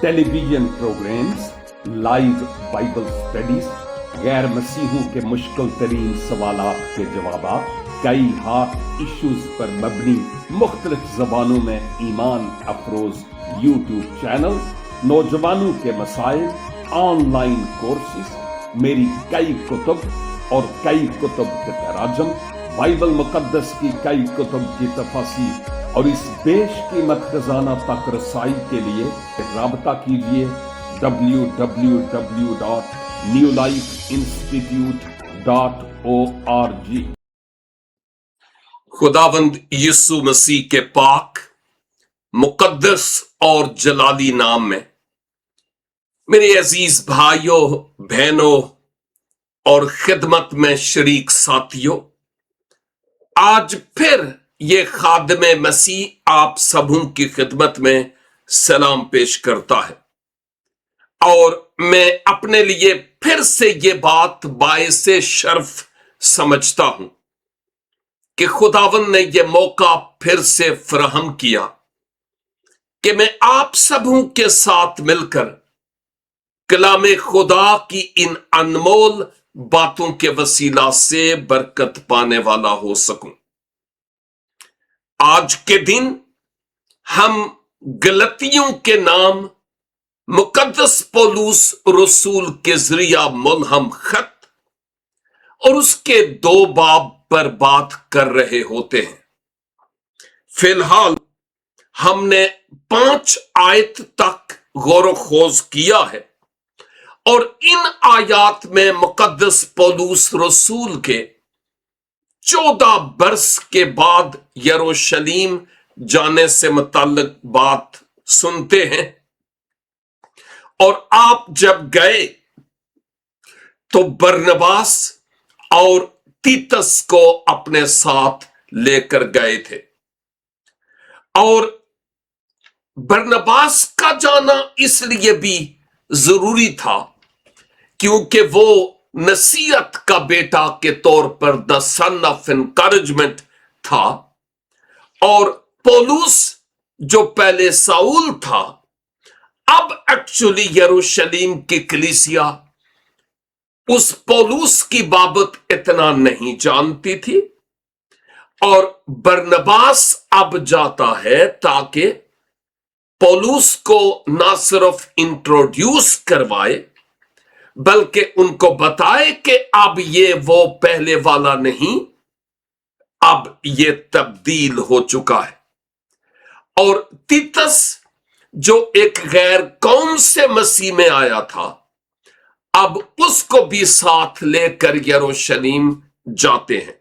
Television programs, live Bible studies, गैर मसीहों के मुश्किल तरीन सवालात के जवाब, कई हॉट इश्यूज पर मबनी मुख्तलिफ जबानों में ईमान अफरोज यूट्यूब चैनल, नौजवानों के मसाइल, ऑनलाइन कोर्सेज, मेरी कई कुतुब और कई कुतुब के तराजम, बाइबल मुकद्दस की कई कुतुब की तफासीर और इस बेशकीमत खजाना तक रसाई के लिए राबता कीजिए www.newlifeinstitute.org। खुदावंद यीशु मसीह के पाक मुकद्दस और जलाली नाम में मेरे अजीज भाइयों, बहनों और खिदमत में शरीक साथियों, आज फिर ये खादमे मसीह आप सबों की खिदमत में सलाम पेश करता है और मैं अपने लिए फिर से ये बात बायसे शर्फ समझता हूं कि खुदावन ने ये मौका फिर से फराहम किया कि मैं आप सबों के साथ मिलकर कलामे खुदा की इन अनमोल बातों के वसीला से बरकत पाने वाला हो सकूं। आज के दिन हम गलतियों के नाम मुकद्दस पौलुस रसूल के जरिया मुल्हम खत और उसके 2 बाब पर बात कर रहे होते हैं। फिलहाल हमने 5 आयत तक गौर खोज किया है और इन आयात में मुकद्दस पौलुस रसूल के 14 बरस के बाद यरूशलेम जाने से मुताल्लिक बात सुनते हैं और आप जब गए तो बरनबास और तीतस को अपने साथ लेकर गए थे और बरनबास का जाना इसलिए भी जरूरी था क्योंकि वो नसीहत का बेटा के तौर पर द सन ऑफ एनकरेजमेंट था और पौलुस जो पहले साउल था अब एक्चुअली यरूशलेम की कलीसिया उस पौलुस की बाबत इतना नहीं जानती थी और बरनबास अब जाता है ताकि पौलुस को ना सिर्फ इंट्रोड्यूस करवाए बल्कि उनको बताए कि अब ये वो पहले वाला नहीं, अब ये तब्दील हो चुका है। और तीतस जो एक गैर कौम से मसीह में आया था अब उसको भी साथ लेकर यरूशलेम जाते हैं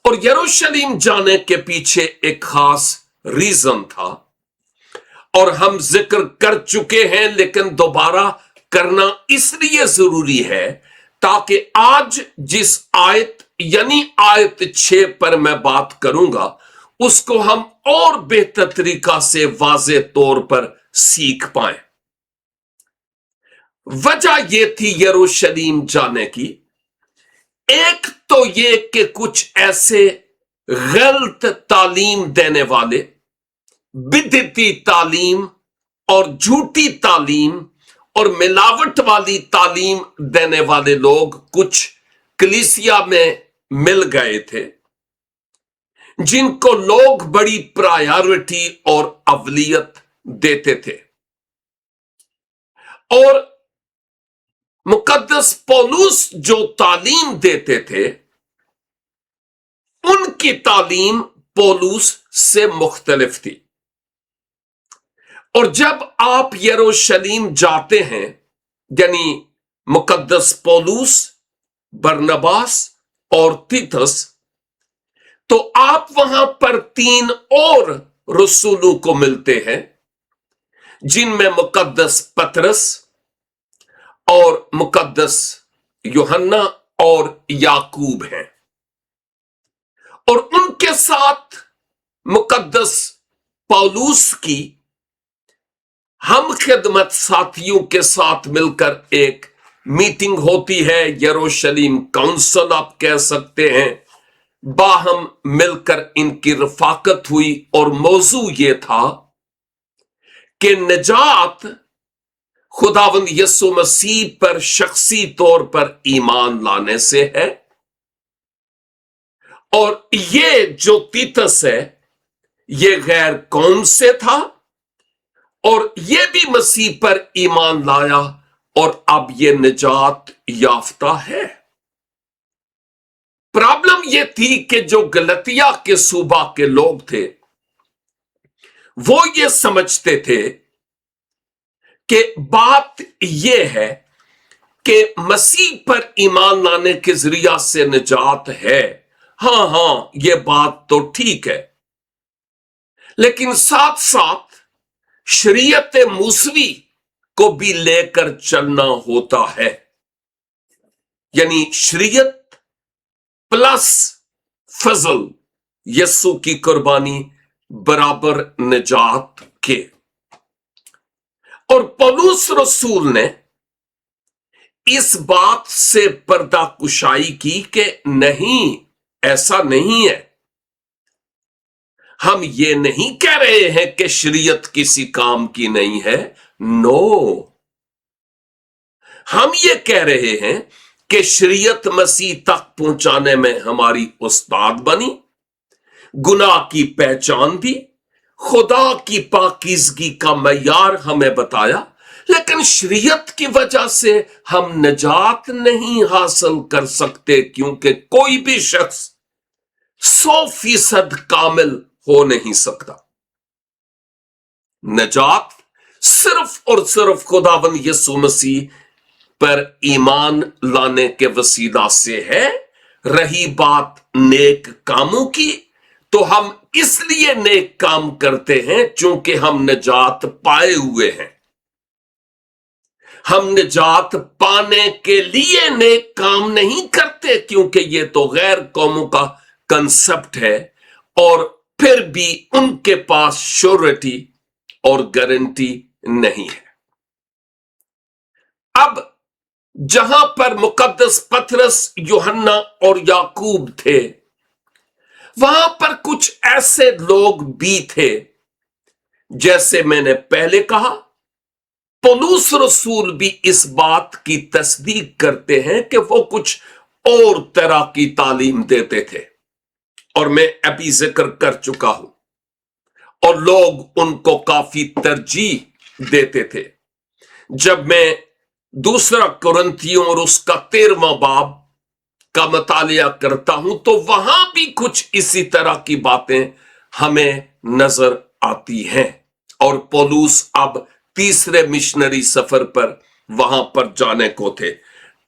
और यरूशलेम जाने के पीछे एक खास रीजन था और हम जिक्र कर चुके हैं लेकिन दोबारा करना इसलिए जरूरी है ताकि आज जिस आयत यानी आयत 6 पर मैं बात करूंगा उसको हम और बेहतर तरीका से वाज़े तौर पर सीख पाएं। वजह यह थी यरूशलेम जाने की, एक तो ये कि कुछ ऐसे गलत तालीम देने वाले, बिदअती तालीम और झूठी तालीम और मिलावट वाली तालीम देने वाले लोग कुछ कलीसिया में मिल गए थे जिनको लोग बड़ी प्रायोरिटी और अवलियत देते थे और मुकद्दस पौलुस जो तालीम देते थे उनकी तालीम पौलुस से मुख्तलिफ थी और जब आप यरूशलेम जाते हैं यानी मुकद्दस पौलुस, बरनबास और तीतस, तो आप वहां पर 3 और रसूलों को मिलते हैं जिनमें मुकद्दस पतरस और मुकद्दस यूहन्ना और याकूब हैं और उनके साथ मुकद्दस पौलुस की हम खिदमत साथियों के साथ मिलकर एक मीटिंग होती है, यरूशलेम काउंसिल आप कह सकते हैं। बाहम मिलकर इनकी रफाकत हुई और मौजू ये था कि निजात खुदावंद यीशु मसीह पर शख्सी तौर पर ईमान लाने से है, और ये जो तीतस है ये गैर कौम से था और ये भी मसीह पर ईमान लाया और अब ये निजात याफ्ता है। प्रॉब्लम ये थी कि जो गलतिया के सूबा के लोग थे वो ये समझते थे कि बात ये है कि मसीह पर ईमान लाने के जरिया से निजात है। हां, ये बात तो ठीक है, लेकिन साथ साथ शरीयत मूसवी को भी लेकर चलना होता है, यानी शरीयत प्लस फजल, यस्सु की कुर्बानी बराबर निजात के। और पौलुस रसूल ने इस बात से पर्दा कुशाई की कि नहीं, ऐसा नहीं है। हम ये नहीं कह रहे हैं कि शरीयत किसी काम की नहीं है, नो, हम ये कह रहे हैं कि शरीयत मसीह तक पहुंचाने में हमारी उस्ताद बनी, गुनाह की पहचान दी, खुदा की पाकीज़गी का मयार हमें बताया, लेकिन शरीयत की वजह से हम निजात नहीं हासिल कर सकते, क्योंकि कोई भी शख्स 100% कामिल हो नहीं सकता। निजात सिर्फ और सिर्फ खुदावंद यीशु मसीह पर ईमान लाने के वसीला से है। रही बात नेक कामों की, तो हम इसलिए नेक काम करते हैं चूंकि हम निजात पाए हुए हैं। हम निजात पाने के लिए नेक काम नहीं करते, क्योंकि ये तो गैर कौमों का कंसेप्ट है और फिर भी उनके पास श्योरिटी और गारंटी नहीं है। अब जहां पर मुकद्दस पतरस, यूहन्ना और याकूब थे, वहां पर कुछ ऐसे लोग भी थे, जैसे मैंने पहले कहा, पौलुस रसूल भी इस बात की तस्दीक करते हैं कि वो कुछ और तरह की तालीम देते थे, और मैं अभी जिक्र कर चुका हूं, और लोग उनको काफी तरजीह देते थे। जब मैं दूसरा कुरिन्थियों और उसका 13वां बाब का मुतालिया करता हूं तो वहां भी कुछ इसी तरह की बातें हमें नजर आती हैं, और पौलुस अब तीसरे मिशनरी सफर पर वहां पर जाने को थे।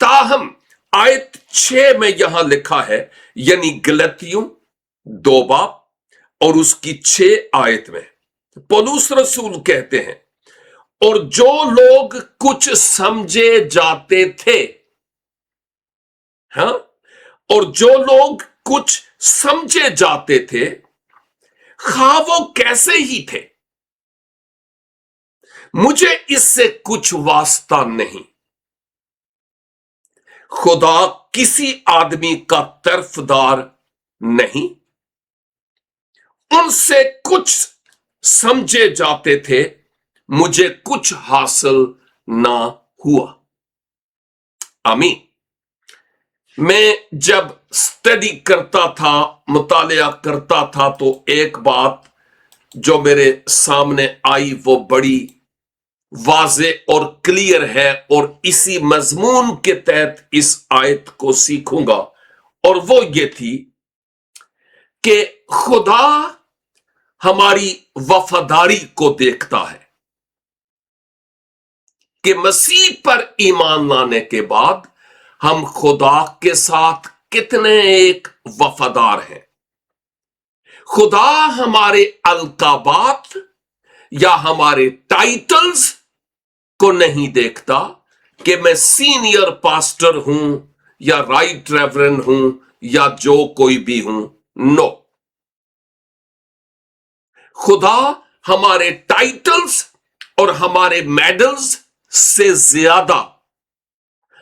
ताहम आयत 6 में यहां लिखा है, यानी गलतियों 2 बाब और उसकी 6 आयत में पौलुस रसूल कहते हैं, और जो लोग कुछ समझे जाते थे, हाँ, और जो लोग कुछ समझे जाते थे, खा वो कैसे ही थे, मुझे इससे कुछ वास्ता नहीं। खुदा किसी आदमी का तरफदार नहीं। उनसे कुछ समझे जाते थे, मुझे कुछ हासिल ना हुआ। आमीन। मैं जब स्टडी करता था, मुतालिया करता था, तो एक बात जो मेरे सामने आई वो बड़ी वाज़े और क्लियर है, और इसी मजमून के तहत इस आयत को सीखूंगा, और वो ये थी कि खुदा हमारी वफादारी को देखता है कि मसीह पर ईमान लाने के बाद हम खुदा के साथ कितने एक वफादार हैं। खुदा हमारे अलकाबात या हमारे टाइटल्स को नहीं देखता कि मैं सीनियर पास्टर हूं या राइट रेवरेंड हूं या जो कोई भी हूं। नो, खुदा हमारे टाइटल्स और हमारे मेडल्स से ज्यादा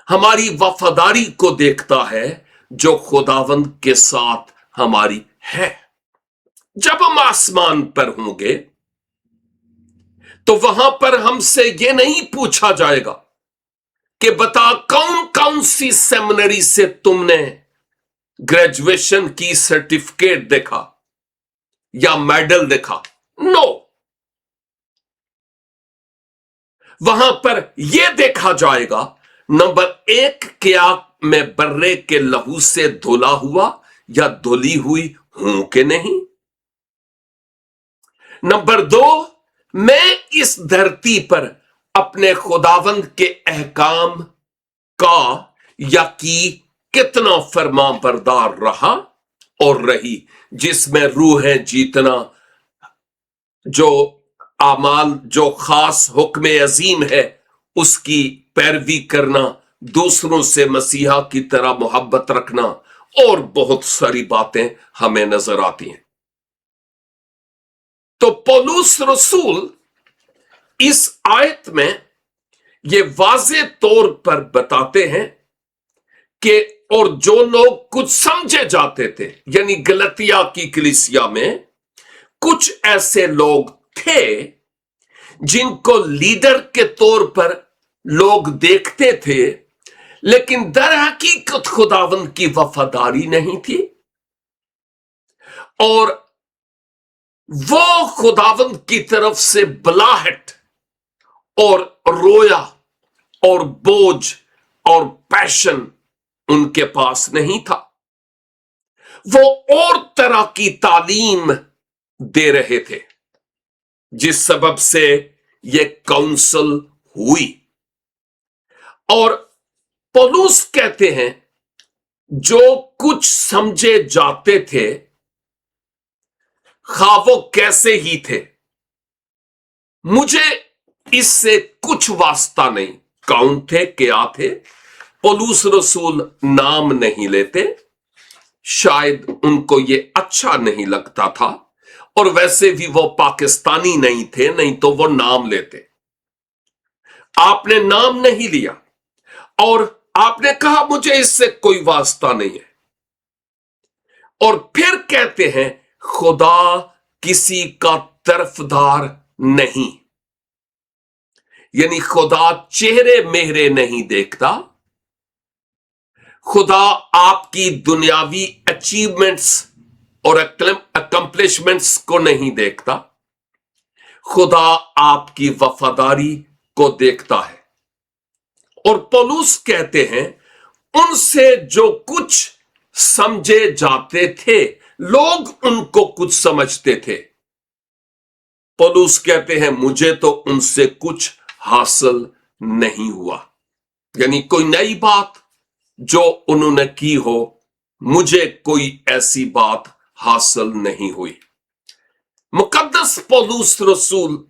हमारी वफादारी को देखता है जो खुदावंद के साथ हमारी है। जब हम आसमान पर होंगे तो वहां पर हमसे यह नहीं पूछा जाएगा कि बता कौन कौन सी सेमिनरी से तुमने ग्रेजुएशन की सर्टिफिकेट देखा या मेडल देखा। नो, वहां पर यह देखा जाएगा, नंबर 1, क्या मैं बर्रे के लहू से धुला हुआ या धुली हुई हूं कि नहीं। नंबर 2, मैं इस धरती पर अपने खुदावंद के अहकाम का या की कितना फरमाबरदार रहा और रही, जिसमें रूह है जीतना, जो आमाल, जो खास हुक्म अजीम है उसकी पैरवी करना, दूसरों से मसीहा की तरह मोहब्बत रखना, और बहुत सारी बातें हमें नजर आती हैं। तो पौलुस रसूल इस आयत में ये वाज़े तौर पर बताते हैं कि और जो लोग कुछ समझे जाते थे, यानी गलतिया की कलीसिया में कुछ ऐसे लोग थे जिनको लीडर के तौर पर लोग देखते थे, लेकिन दर हकीकत खुदावंद की वफादारी नहीं थी, और वो खुदावंद की तरफ से बलाहट और रोया और बोझ और पैशन उनके पास नहीं था। वो और तरह की तालीम दे रहे थे, जिस सबब से ये काउंसिल हुई। और पौलुस कहते हैं जो कुछ समझे जाते थे, खा वो कैसे ही थे, मुझे इससे कुछ वास्ता नहीं। कौन थे, क्या थे? पौलुस रसूल नाम नहीं लेते, शायद उनको ये अच्छा नहीं लगता था, और वैसे भी वो पाकिस्तानी नहीं थे, नहीं तो वो नाम लेते। आपने नाम नहीं लिया और आपने कहा मुझे इससे कोई वास्ता नहीं है, और फिर कहते हैं खुदा किसी का तरफदार नहीं, यानी खुदा चेहरे मेहरे नहीं देखता, खुदा आपकी दुनियावी अचीवमेंट्स और अकम्पलिशमेंट्स को नहीं देखता, खुदा आपकी वफादारी को देखता है। और पौलुस कहते हैं उनसे जो कुछ समझे जाते थे, लोग उनको कुछ समझते थे, पौलुस कहते हैं मुझे तो उनसे कुछ हासिल नहीं हुआ, यानी कोई नई बात जो उन्होंने की हो, मुझे कोई ऐसी बात हासिल नहीं हुई। मुकद्दस पौलुस रसूल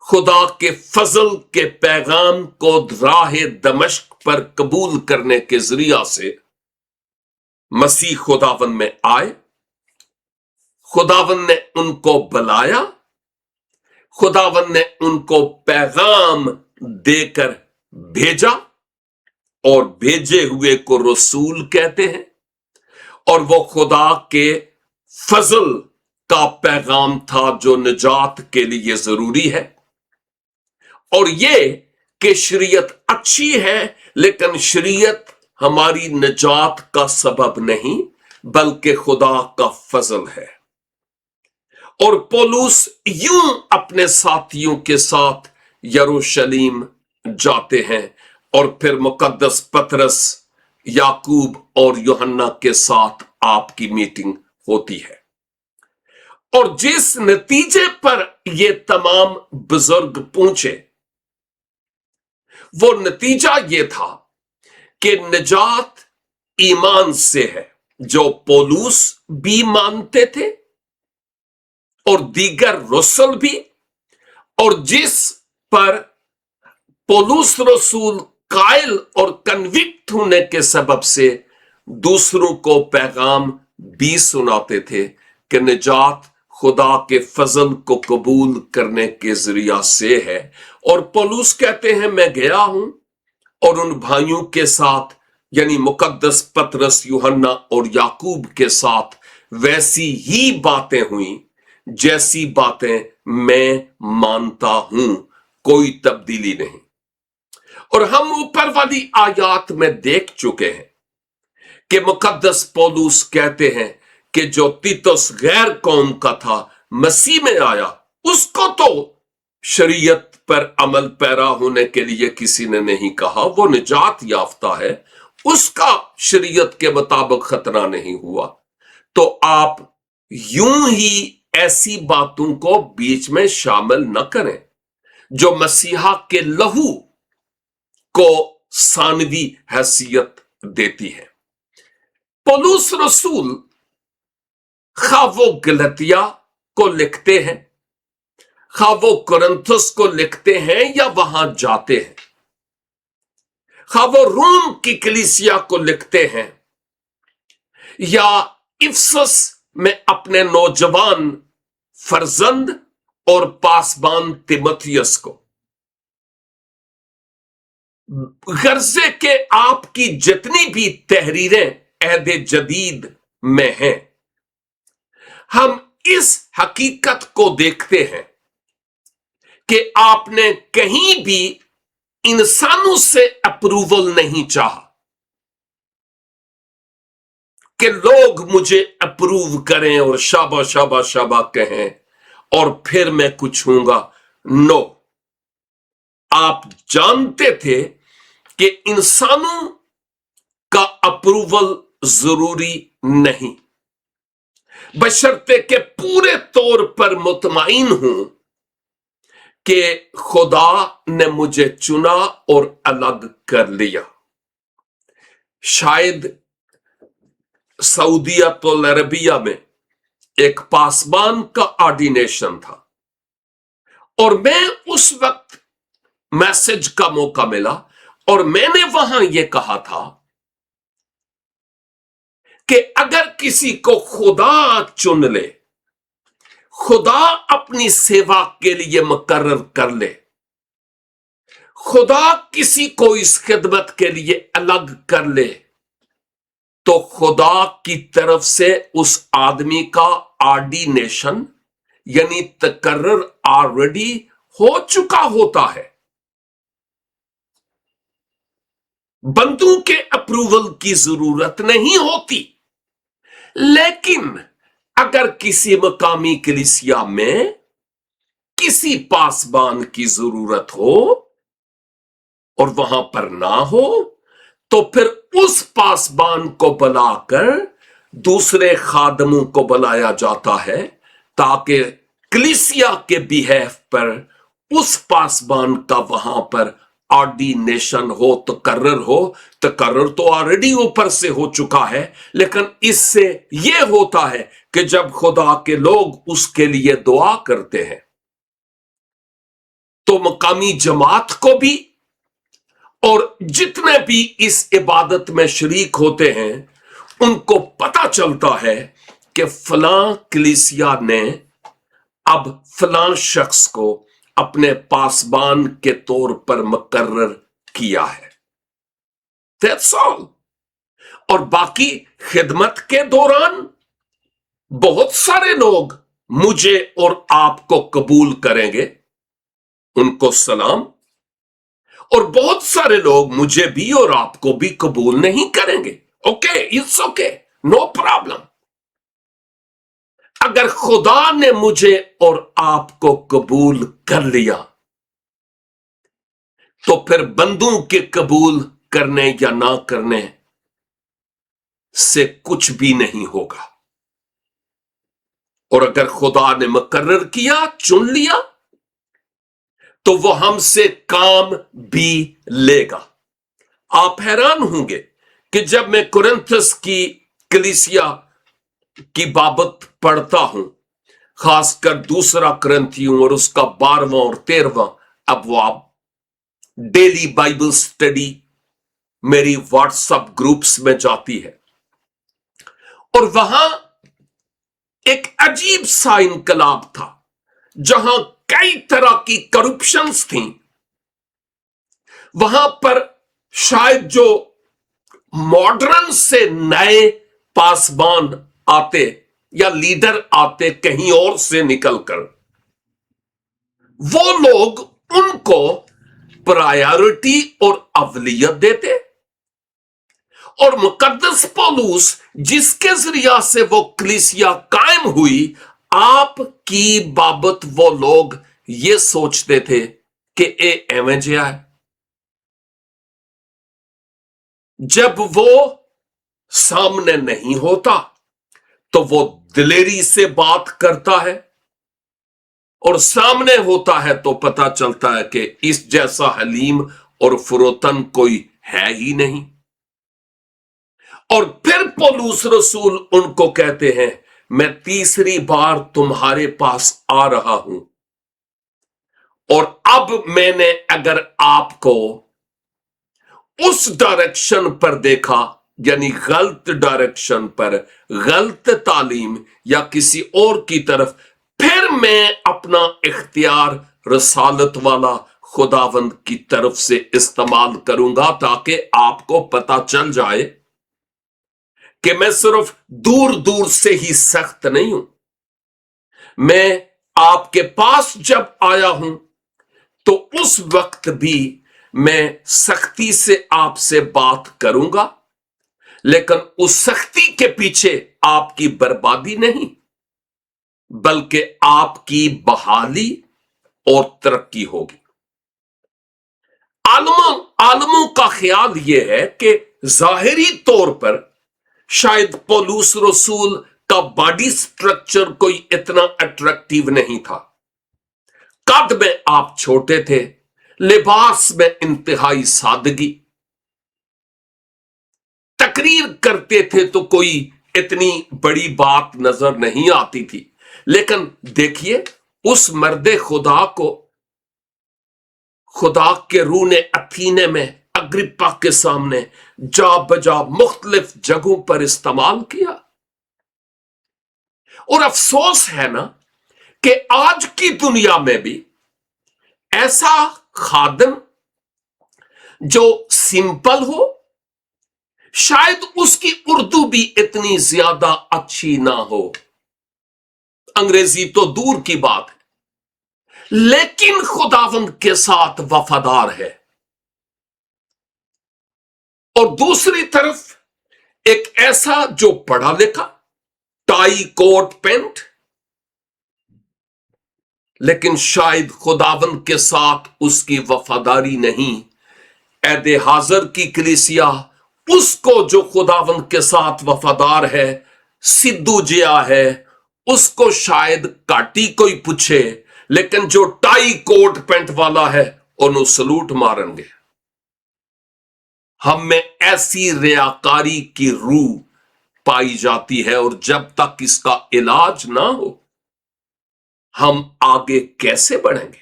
खुदा के फजल के पैगाम को राह दमश्क पर कबूल करने के जरिया से मसीह खुदावन में आए, खुदावन ने उनको बुलाया, खुदावन ने उनको पैगाम देकर भेजा, और भेजे हुए को रसूल कहते हैं, और वो खुदा के फजल का पैगाम था जो निजात के लिए जरूरी है। और ये कि शरीयत अच्छी है, लेकिन शरीयत हमारी निजात का सबब नहीं, बल्कि खुदा का फजल है। और पौलुस यूं अपने साथियों के साथ यरूशलेम जाते हैं, और फिर मुकद्दस पतरस, याकूब और यूहन्ना के साथ आपकी मीटिंग होती है। और जिस नतीजे पर ये तमाम बुजुर्ग पहुंचे, वो नतीजा ये था कि निजात ईमान से है, जो पौलुस भी मानते थे और दीगर रसूल भी, और जिस पर पौलुस रसूल कायल और कन्विक्ट होने के सबब से दूसरों को पैगाम भी सुनाते थे कि निजात खुदा के फजल को कबूल करने के जरिया से है। और पौलुस कहते हैं मैं गया हूं और उन भाइयों के साथ, यानी मुकद्दस पतरस, यूहन्ना और याकूब के साथ वैसी ही बातें हुई जैसी बातें मैं मानता हूं, कोई तब्दीली नहीं। और हम ऊपर वाली आयात में देख चुके हैं कि मुकद्दस पौलुस कहते हैं कि जो तीतुस गैर कौम का था, मसीह में आया, उसको तो शरीयत पर अमल पैरा होने के लिए किसी ने नहीं कहा, वो निजात याफ्ता है, उसका शरीयत के मुताबिक खतरा नहीं हुआ। तो आप यूं ही ऐसी बातों को बीच में शामिल न करें जो मसीहा के लहू को सानवी हैसियत देती है। पौलुस रसूल खा वो गलतिया को लिखते हैं, खा वो कुरिन्थुस को लिखते हैं या वहां जाते हैं, खा वो रोम की कलीसिया को लिखते हैं या इफसस में अपने नौजवान फरजंद और पासबान तिमोथियस को, गर्जे के आपकी जितनी भी तहरीरें अहद जदीद में हैं, हम इस हकीकत को देखते हैं कि आपने कहीं भी इंसानों से अप्रूवल नहीं चाहा कि लोग मुझे अप्रूव करें और शाबा शाबा शाबा कहें और फिर मैं कुछ हूंगा। नो, आप जानते थे कि इंसानों का अप्रूवल जरूरी नहीं, बशर्ते के पूरे तौर पर मुतमईन हूं कि खुदा ने मुझे चुना और अलग कर लिया। शायद सऊदियतुल अरबिया में एक पासबान का ऑर्डिनेशन था और मैं उस वक्त मैसेज का मौका मिला और मैंने वहां यह कहा था कि अगर किसी को खुदा चुन ले, खुदा अपनी सेवा के लिए मुकर्रर कर ले, खुदा किसी को इस खिदमत के लिए अलग कर ले, तो खुदा की तरफ से उस आदमी का ऑर्डिनेशन यानी तकर्रर ऑलरेडी हो चुका होता है। बंदों के अप्रूवल की जरूरत नहीं होती। लेकिन अगर किसी मकामी कलीसिया में किसी पासबान की जरूरत हो और वहां पर ना हो, तो फिर उस पासबान को बुलाकर दूसरे खादमों को बुलाया जाता है ताकि कलीसिया के बिहेफ पर उस पासबान का वहां पर ऑर्डिनेशन हो, तकर्रर तो ऑलरेडी ऊपर से हो चुका है। लेकिन इससे यह होता है कि जब खुदा के लोग उसके लिए दुआ करते हैं तो मकामी जमात को भी और जितने भी इस इबादत में शरीक होते हैं उनको पता चलता है कि फलां कलीसिया ने अब फलां शख्स को अपने पासबान के तौर पर मुकर्रर किया है। That's all। और बाकी खिदमत के दौरान बहुत सारे लोग मुझे और आपको कबूल करेंगे, उनको सलाम, और बहुत सारे लोग मुझे भी और आपको भी कबूल नहीं करेंगे। Okay, it's okay, no problem. अगर खुदा ने मुझे और आपको कबूल कर लिया तो फिर बंदों के कबूल करने या ना करने से कुछ भी नहीं होगा। और अगर खुदा ने मुकर्रर किया, चुन लिया, तो वो हमसे काम भी लेगा। आप हैरान होंगे कि जब मैं कुरिन्थस की कलीसिया की बाबत पढ़ता हूं, खासकर दूसरा कुरिन्थियों और उसका 12वां और 13वां अबवाब, डेली बाइबल स्टडी मेरी व्हाट्सएप ग्रुप्स में जाती है और वहां एक अजीब सा इनकलाब था जहां कई तरह की करप्शंस थी। वहां पर शायद जो मॉडर्न से नए पासबान आते या लीडर आते कहीं और से निकलकर, वो लोग उनको प्रायोरिटी और अवलियत देते, और मुकद्दस पौलुस जिसके जरिया से वो कलीसिया कायम हुई, आपकी बाबत वो लोग ये सोचते थे कि ए एवें जिहा है। जब वो सामने नहीं होता तो वो दिलेरी से बात करता है, और सामने होता है तो पता चलता है कि इस जैसा हलीम और फुरोतन कोई है ही नहीं। और फिर पौलुस रसूल उनको कहते हैं, मैं तीसरी बार तुम्हारे पास आ रहा हूं, और अब मैंने अगर आपको उस डायरेक्शन पर देखा, यानी गलत डायरेक्शन पर, गलत तालीम या किसी और की तरफ, फिर मैं अपना इख्तियार रसालत वाला खुदावंद की तरफ से इस्तेमाल करूंगा, ताकि आपको पता चल जाए कि मैं सिर्फ दूर दूर से ही सख्त नहीं हूं। मैं आपके पास जब आया हूं तो उस वक्त भी मैं सख्ती से आपसे बात करूंगा, लेकिन उस सख्ती के पीछे आपकी बर्बादी नहीं, बल्कि आपकी बहाली और तरक्की होगी। आलमों का ख्याल यह है कि जाहिरी तौर पर शायद पौलुस रसूल का बॉडी स्ट्रक्चर कोई इतना अट्रैक्टिव नहीं था। कद में आप छोटे थे, लिबास में इंतहाई सादगी, तकरीर करते थे तो कोई इतनी बड़ी बात नजर नहीं आती थी। लेकिन देखिए, उस मर्दे खुदा को खुदा के रूह ने अथीने में अग्रिप्पा के सामने जा बजा मुख्तलिफ जगहों पर इस्तेमाल किया। और अफसोस है ना कि आज की दुनिया में भी ऐसा खादिम जो सिंपल हो, शायद उसकी उर्दू भी इतनी ज्यादा अच्छी ना हो, अंग्रेजी तो दूर की बात है, लेकिन खुदावंद के साथ वफादार है। और दूसरी तरफ एक ऐसा जो पढ़ा लिखा, टाई कोट पैंट, लेकिन शायद खुदावंद के साथ उसकी वफादारी नहीं। ऐदे हाजर की कलीसिया उसको जो खुदावंद के साथ वफादार है, सिद्धू जिया है, उसको शायद काटी कोई पूछे, लेकिन जो टाई कोट पैंट वाला है उन्होंने सलूट मारेंगे। हम में ऐसी रियाकारी की रूह पाई जाती है, और जब तक इसका इलाज ना हो हम आगे कैसे बढ़ेंगे।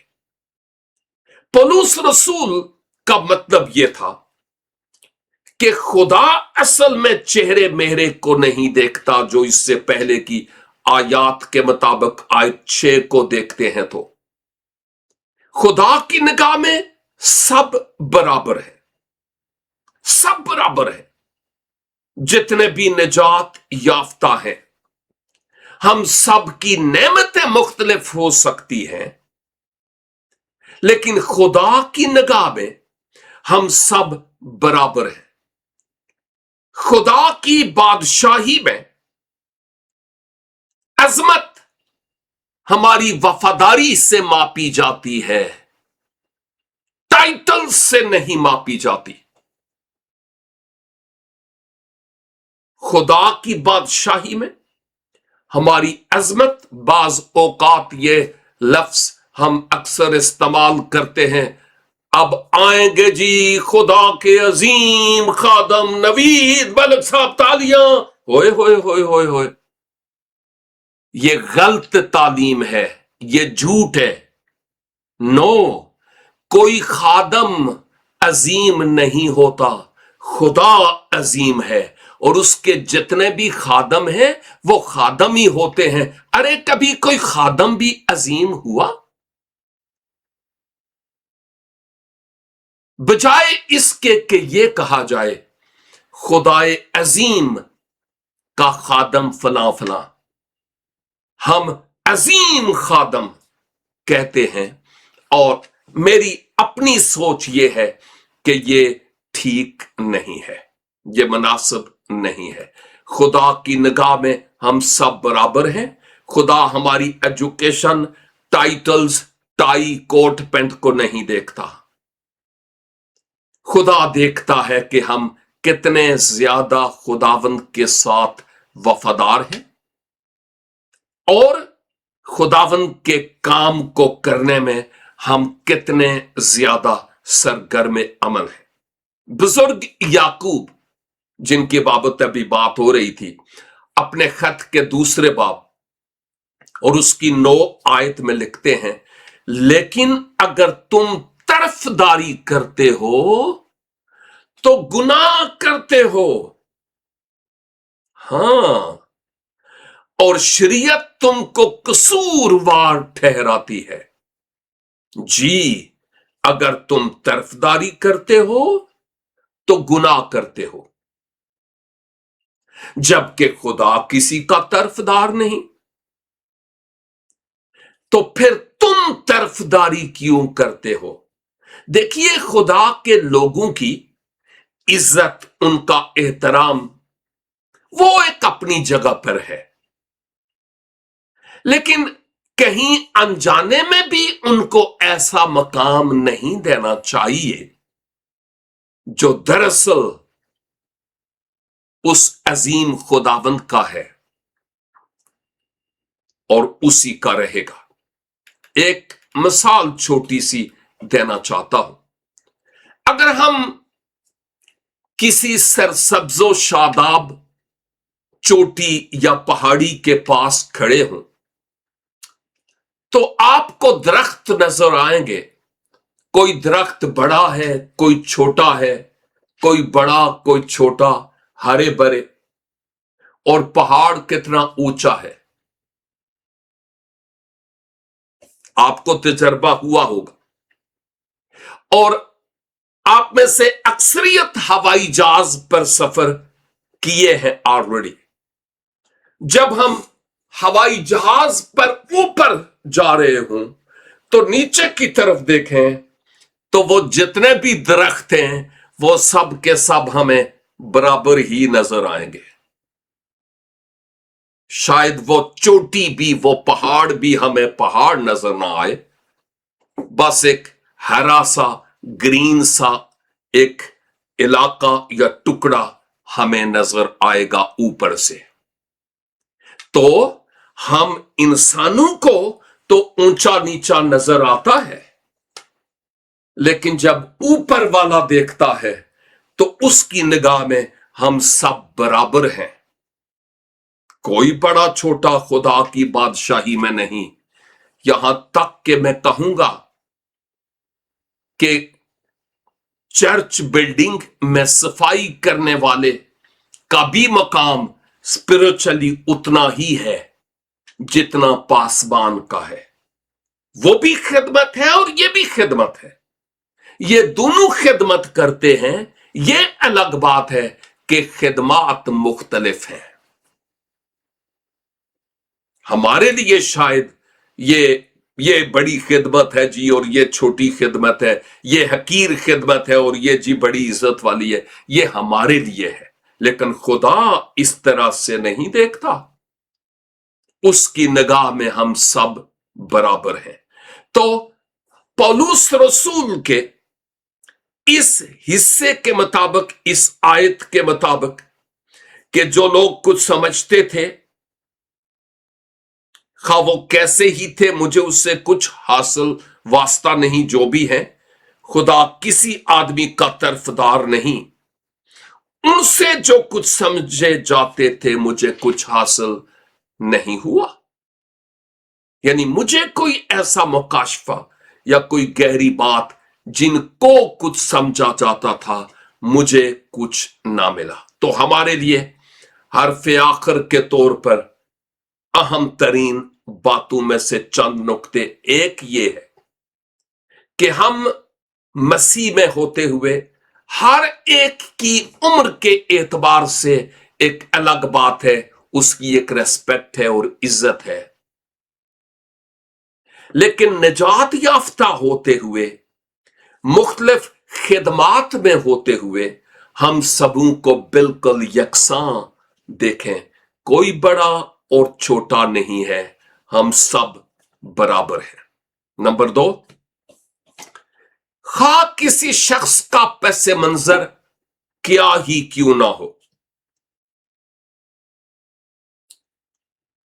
पौलुस रसूल का मतलब यह था कि खुदा असल में चेहरे मेहरे को नहीं देखता, जो इससे पहले की आयात के मुताबिक आयत 6 को देखते हैं, तो खुदा की निगाह में सब बराबर है, सब बराबर है। जितने भी निजात याफ्ता हैं, हम सब की नेमतें मुख्तलिफ हो सकती हैं, लेकिन खुदा की निगाह में हम सब बराबर हैं। खुदा की बादशाही में अजमत हमारी वफादारी से मापी जाती है, टाइटल से नहीं मापी जाती। खुदा की बादशाही में हमारी अजमत, बाज औकात ये लफ्ज हम अक्सर इस्तेमाल करते हैं, अब आएंगे जी खुदा के अजीम खादम नवीद मलिक साहब, तालियां, होए होए होए होए होए। ये गलत तालीम है, ये झूठ है। नो, कोई खादम अजीम नहीं होता, खुदा अजीम है, और उसके जितने भी खादम हैं वो खादम ही होते हैं। अरे कभी कोई खादम भी अजीम हुआ? बजाय इसके कि ये कहा जाए खुदाए अजीम का खादम फला फला, हम अजीम खादम कहते हैं, اور میری اپنی سوچ یہ ہے کہ یہ ٹھیک نہیں ہے، یہ مناسب نہیں ہے۔ خدا کی نگاہ میں ہم سب برابر ہیں۔ خدا ہماری education, titles, tie, coat pant کو نہیں دیکھتا۔ خدا دیکھتا ہے کہ ہم کتنے زیادہ خداوند کے ساتھ وفادار ہیں اور خداوند کے کام کو کرنے میں ہم کتنے زیادہ سرگرم عمل ہیں۔ بزرگ یعقوب، جن کی بابت ابھی بات ہو رہی تھی، اپنے خط کے دوسرے باب اور اس کی 9 آیت میں لکھتے ہیں، لیکن اگر تم طرفداری کرتے ہو تو گناہ کرتے ہو۔ ہاں، اور شریعت تم کو قصوروار ٹھہراتی ہے۔ جی، اگر تم طرفداری کرتے ہو تو گناہ کرتے ہو، جبکہ خدا کسی کا طرفدار نہیں، تو پھر تم طرفداری کیوں کرتے ہو؟ دیکھیے، خدا کے لوگوں کی عزت، ان کا احترام، وہ ایک اپنی جگہ پر ہے، لیکن کہیں انجانے میں بھی ان کو ایسا مقام نہیں دینا چاہیے جو دراصل اس عظیم خداوند کا ہے اور اسی کا رہے گا۔ ایک مثال چھوٹی سی دینا چاہتا ہوں۔ اگر ہم کسی سرسبز و شاداب چوٹی یا پہاڑی کے پاس کھڑے ہوں تو آپ کو درخت نظر آئیں گے۔ کوئی درخت بڑا ہے، کوئی چھوٹا ہے، کوئی بڑا، کوئی چھوٹا، ہرے بھرے، اور پہاڑ کتنا اونچا ہے۔ آپ کو تجربہ ہوا ہوگا، اور آپ میں سے اکثریت ہوائی جہاز پر سفر کیے ہیں آلریڈی۔ جب ہم ہوائی جہاز پر اوپر جا رہے ہوں تو نیچے کی طرف دیکھیں تو وہ جتنے بھی درخت ہیں وہ سب کے سب ہمیں برابر ہی نظر آئیں گے۔ شاید وہ چوٹی بھی، وہ پہاڑ بھی ہمیں پہاڑ نظر نہ آئے، بس ایک ہرا سا، گرین سا ایک علاقہ یا ٹکڑا ہمیں نظر آئے گا اوپر سے۔ تو ہم انسانوں کو تو اونچا نیچا نظر آتا ہے، لیکن جب اوپر والا دیکھتا ہے تو اس کی نگاہ میں ہم سب برابر ہیں۔ کوئی بڑا چھوٹا خدا کی بادشاہی میں نہیں۔ یہاں تک کہ میں کہوں گا کہ چرچ بلڈنگ میں صفائی کرنے والے کا بھی مقام اسپرچلی اتنا ہی ہے جتنا پاسبان کا ہے۔ وہ بھی خدمت ہے اور یہ بھی خدمت ہے، یہ دونوں خدمت کرتے ہیں۔ یہ الگ بات ہے کہ خدمات مختلف ہیں۔ ہمارے لیے شاید یہ بڑی خدمت ہے جی، اور یہ چھوٹی خدمت ہے، یہ حقیر خدمت ہے اور یہ جی بڑی عزت والی ہے، یہ ہمارے لیے ہے، لیکن خدا اس طرح سے نہیں دیکھتا۔ اس کی نگاہ میں ہم سب برابر ہیں۔ تو پولس رسول کے اس حصے کے مطابق، اس آیت کے مطابق، کہ جو لوگ کچھ سمجھتے تھے، خواہ وہ کیسے ہی تھے، مجھے اس سے کچھ حاصل واسطہ نہیں، جو بھی ہے، خدا کسی آدمی کا طرفدار نہیں، ان سے جو کچھ سمجھے جاتے تھے مجھے کچھ حاصل نہیں ہوا۔ یعنی مجھے کوئی ایسا مکاشفہ یا کوئی گہری بات جن کو کچھ سمجھا جاتا تھا، مجھے کچھ نہ ملا۔ تو ہمارے لیے حرف آخر کے طور پر اہم ترین باتوں میں سے چند نقطے، ایک یہ ہے کہ ہم مسیح میں ہوتے ہوئے ہر ایک کی عمر کے اعتبار سے ایک الگ بات ہے، اس کی ایک ریسپیکٹ ہے اور عزت ہے۔ लेकिन निजात याफ्ता होते हुए, मुख्तलिफ खिदमात में होते हुए हम सबों को बिल्कुल यकसां देखें। कोई बड़ा और छोटा नहीं है, हम सब बराबर हैं। नंबर 2, खा किसी शख्स का पस मंजर क्या ही क्यों ना हो,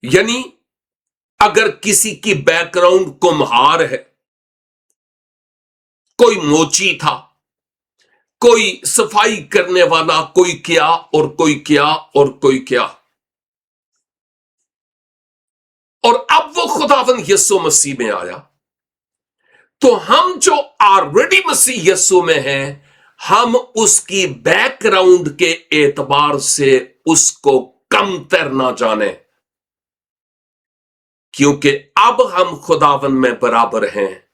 यानी अगर किसी की बैकग्राउंड कुम्हार है, कोई मोची था, कोई सफाई करने वाला, कोई क्या और कोई क्या और कोई क्या, और अब वो खुदावंद यीशु मसीह में आया, तो हम जो ऑलरेडी मसीह यीशु में हैं, हम उसकी बैकग्राउंड के एतबार से उसको कम तर ना जाने, क्योंकि अब हम खुदावन में बराबर हैं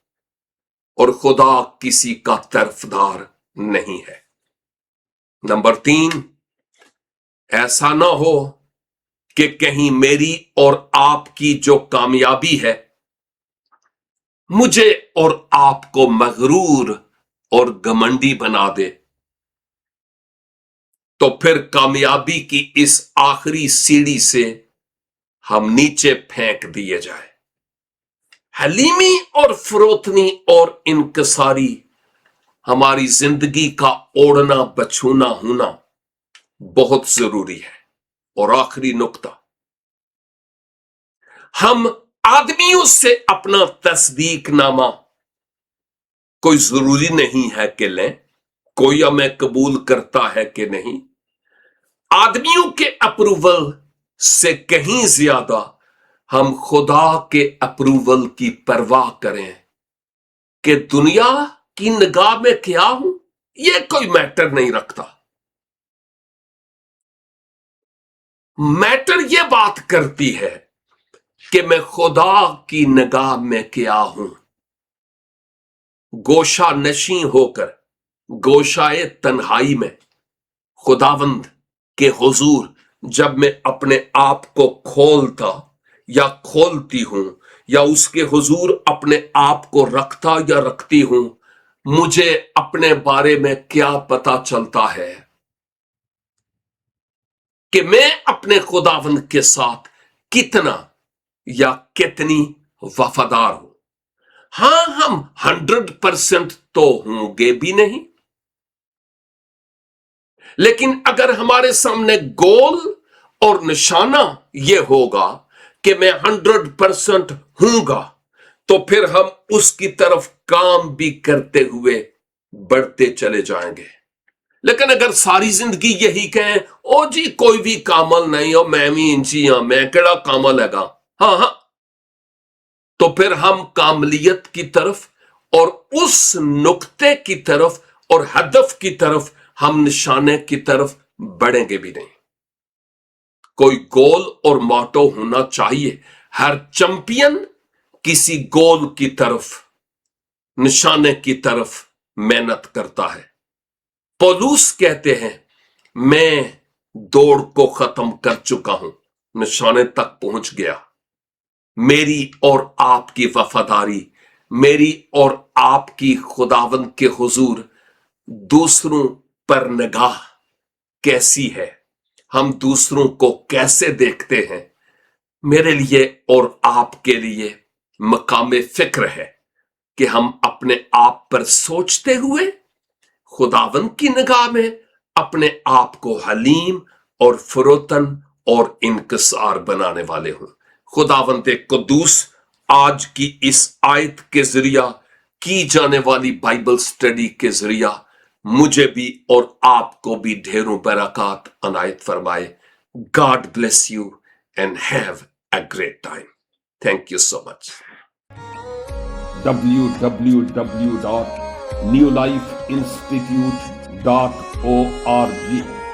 और खुदा किसी का तरफदार नहीं है। नंबर 3, ऐसा ना हो कि कहीं मेरी और आपकी जो कामयाबी है मुझे और आपको मगरूर और घमंडी बना दे, तो फिर कामयाबी की इस आखिरी सीढ़ी से हम नीचे फेंक दिए जाए। हलीमी और फरोतनी और इनकसारी हमारी जिंदगी का ओढ़ना बछूना होना बहुत जरूरी है। और आखिरी नुक्ता, हम आदमियों से अपना तस्दीकनामा कोई जरूरी नहीं है कि लें, कोई हमें कबूल करता है कि नहीं। आदमियों के अप्रूवल से कहीं ज्यादा हम खुदा के अप्रूवल की परवाह करें कि दुनिया की निगाह में क्या हूं, यह कोई मैटर नहीं रखता। मैटर यह बात करती है कि मैं खुदा की निगाह में क्या हूं। गोशा नशी होकर गोशाए तन्हाई में खुदावंद के हुजूर जब मैं अपने आप को खोलता या खोलती हूं, या उसके हुजूर अपने आप को रखता या रखती हूं, मुझे अपने बारे में क्या पता चलता है कि मैं अपने खुदावंद के साथ कितना या कितनी वफादार हूं। हां, हम 100% तो होंगे भी नहीं, लेकिन अगर हमारे सामने गोल और निशाना यह होगा कि मैं 100% हूंगा, तो फिर हम उसकी तरफ काम भी करते हुए बढ़ते चले जाएंगे। लेकिन अगर सारी जिंदगी यही कहें, ओ जी कोई भी कामल नहीं हो, मैं भी इंची हां, मैं केड़ा कामल हैगा, हां, तो फिर हम कामलियत की तरफ और उस नुक्ते की तरफ और हदफ की तरफ, हम निशाने की तरफ बढ़ेंगे भी नहीं। कोई गोल और मोटो होना चाहिए। हर चैंपियन किसी गोल की तरफ, निशाने की तरफ मेहनत करता है। पौलुस कहते हैं, मैं दौड़ को खत्म कर चुका हूं, निशाने तक पहुंच गया। मेरी और आपकी वफादारी, मेरी और आपकी खुदावंद के हुजूर दूसरों पर निगाह कैसी है, हम दूसरों को कैसे देखते हैं, मेरे लिए और आपके लिए मकामे फिक्र है कि हम अपने आप पर सोचते हुए खुदावंद की निगाह में अपने आप को हलीम और फरोतन और इनकसार बनाने वाले हों। खुदावंद कुद्दूस आज की इस आयत के जरिया की जाने वाली बाइबल स्टडी के जरिया मुझे भी और आपको भी ढेरों बरकत अनायत फरमाए। God bless you and have a great time. Thank you so much. www.newlifeinstitute.org